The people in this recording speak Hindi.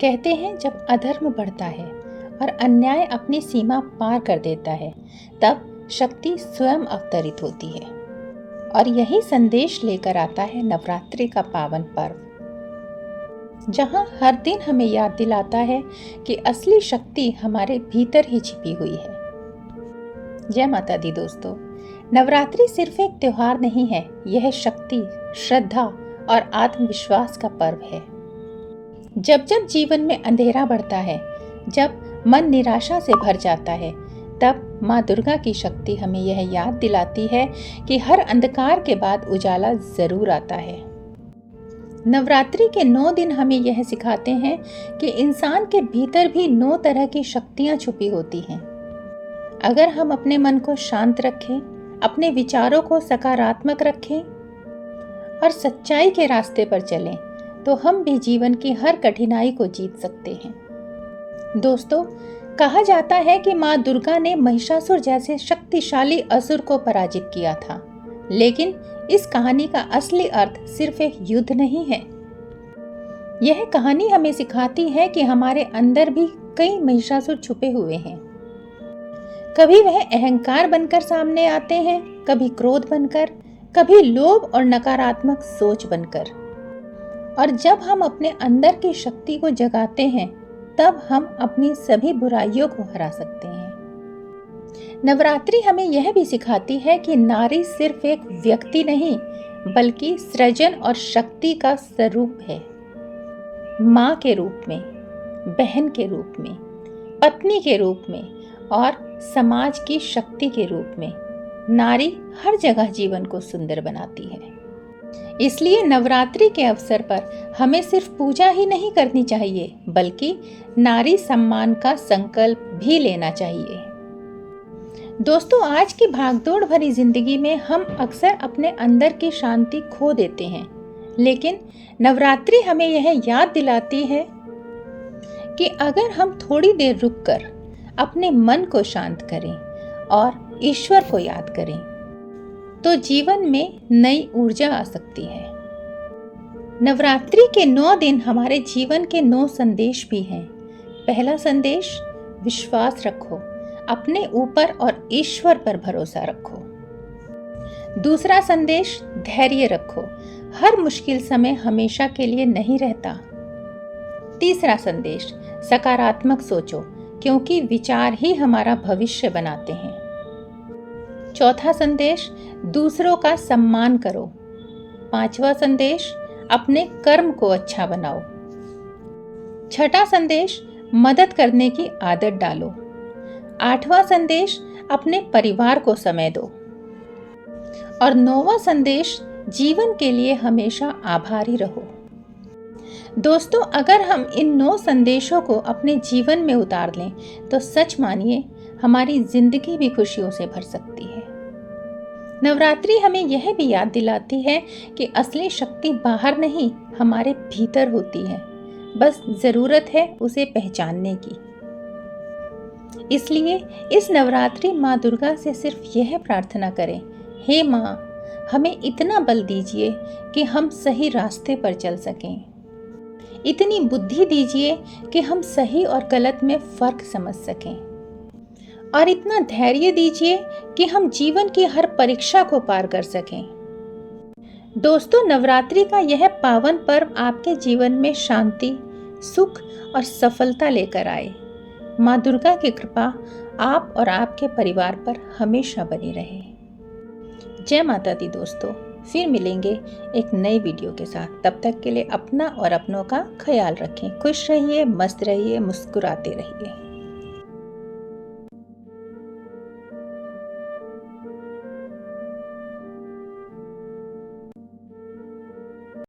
कहते हैं जब अधर्म बढ़ता है और अन्याय अपनी सीमा पार कर देता है तब शक्ति स्वयं अवतरित होती है। और यही संदेश लेकर आता है नवरात्रि का पावन पर्व, जहां हर दिन हमें याद दिलाता है कि असली शक्ति हमारे भीतर ही छिपी हुई है। जय माता दी दोस्तों, नवरात्रि सिर्फ एक त्योहार नहीं है, यह शक्ति, श्रद्धा और आत्मविश्वास का पर्व है। जब जब जीवन में अंधेरा बढ़ता है, जब मन निराशा से भर जाता है, तब माँ दुर्गा की शक्ति हमें यह याद दिलाती है कि हर अंधकार के बाद उजाला जरूर आता है। नवरात्रि के 9 दिन हमें यह सिखाते हैं कि इंसान के भीतर भी 9 तरह की शक्तियाँ छुपी होती हैं। अगर हम अपने मन को शांत रखें, अपने विचारों को सकारात्मक रखें और सच्चाई के रास्ते पर चलें, तो हम भी जीवन की हर कठिनाई को जीत सकते हैं। दोस्तों, कहा जाता है कि माँ दुर्गा ने महिषासुर जैसे शक्तिशाली असुर को पराजित किया था, लेकिन इस कहानी का असली अर्थ सिर्फ एक युद्ध नहीं है। यह कहानी हमें सिखाती है कि हमारे अंदर भी कई महिषासुर छुपे हुए हैं। कभी वह अहंकार बनकर सामने आते हैं, कभी क्रोध बनकर, कभी लोभ और नकारात्मक सोच बनकर। और जब हम अपने अंदर की शक्ति को जगाते हैं, तब हम अपनी सभी बुराइयों को हरा सकते हैं। नवरात्रि हमें यह भी सिखाती है कि नारी सिर्फ एक व्यक्ति नहीं, बल्कि सृजन और शक्ति का स्वरूप है। माँ के रूप में, बहन के रूप में, पत्नी के रूप में और समाज की शक्ति के रूप में नारी हर जगह जीवन को सुंदर बनाती है। इसलिए नवरात्रि के अवसर पर हमें सिर्फ पूजा ही नहीं करनी चाहिए, बल्कि नारी सम्मान का संकल्प भी लेना चाहिए। दोस्तों, आज की भागदौड़ भरी जिंदगी में हम अक्सर अपने अंदर की शांति खो देते हैं, लेकिन नवरात्रि हमें यह याद दिलाती है कि अगर हम थोड़ी देर रुककर अपने मन को शांत करें और ईश्वर को याद करें, तो जीवन में नई ऊर्जा आ सकती है। नवरात्रि के 9 दिन हमारे जीवन के 9 संदेश भी हैं। पहला संदेश, विश्वास रखो, अपने ऊपर और ईश्वर पर भरोसा रखो। दूसरा संदेश, धैर्य रखो, हर मुश्किल समय हमेशा के लिए नहीं रहता। तीसरा संदेश, सकारात्मक सोचो, क्योंकि विचार ही हमारा भविष्य बनाते हैं। चौथा संदेश, दूसरों का सम्मान करो। पांचवा संदेश, अपने कर्म को अच्छा बनाओ। छठा संदेश, मदद करने की आदत डालो। आठवां संदेश, अपने परिवार को समय दो। और 9वां संदेश, जीवन के लिए हमेशा आभारी रहो। दोस्तों, अगर हम इन 9 संदेशों को अपने जीवन में उतार लें, तो सच मानिए हमारी जिंदगी भी खुशियों से भर सकती है। नवरात्रि हमें यह भी याद दिलाती है कि असली शक्ति बाहर नहीं, हमारे भीतर होती है, बस जरूरत है उसे पहचानने की। इसलिए इस नवरात्रि माँ दुर्गा से सिर्फ यह प्रार्थना करें, हे माँ, हमें इतना बल दीजिए कि हम सही रास्ते पर चल सकें, इतनी बुद्धि दीजिए कि हम सही और गलत में फर्क समझ सकें, और इतना धैर्य दीजिए कि हम जीवन की हर परीक्षा को पार कर सकें। दोस्तों, नवरात्रि का यह पावन पर्व आपके जीवन में शांति, सुख और सफलता लेकर आए। माँ दुर्गा की कृपा आप और आपके परिवार पर हमेशा बनी रहे। जय माता दी दोस्तों, फिर मिलेंगे एक नई वीडियो के साथ। तब तक के लिए अपना और अपनों का ख्याल रखें। खुश रहिए, मस्त रहिए, मुस्कुराते रहिए।